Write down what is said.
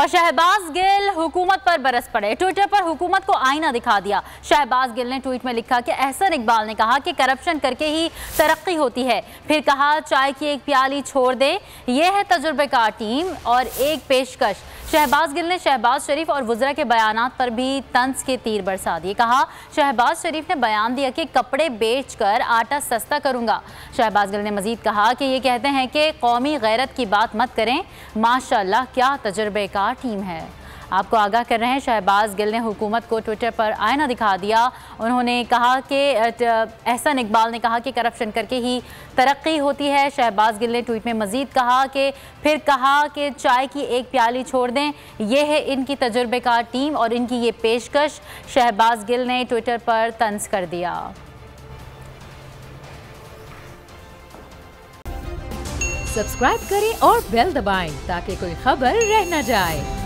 और शहबाज गिल हुकूमत पर बरस पड़े। ट्विटर पर हुकूमत को आईना दिखा दिया। शहबाज गिल ने ट्वीट में लिखा कि एहसन इकबाल ने कहा कि करप्शन करके ही तरक्की होती है। फिर कहा चाय की एक प्याली छोड़ दे, ये है तजुर्बेकार टीम। और एक पेशकश, शहबाज गिल ने शहबाज शरीफ और वुज़रा के बयानात पर भी तंज के तीर बरसा दिए। कहा शहबाज शरीफ ने बयान दिया कि कपड़े बेचकर आटा सस्ता करूंगा। शहबाज गिल ने मजीद कहा कि ये कहते हैं कि कौमी गैरत की बात मत करें, माशाअल्लाह क्या तजुर्बेकार टीम है। आपको आगाह कर रहे हैं, शहबाज गिल ने हुकूमत को ट्विटर पर आईना दिखा दिया। उन्होंने कहा कि एहसन इकबाल ने कहा कि करप्शन करके ही तरक्की होती है। शहबाज गिल ने ट्वीट में मजीद कहा कि फिर कहा कि चाय की एक प्याली छोड़ दें, यह है इनकी तजुर्बेकार टीम और इनकी ये पेशकश। शहबाज गिल ने ट्विटर पर तंज कर दिया। सब्सक्राइब करें और बेल दबाएं ताकि कोई खबर रह न जाए।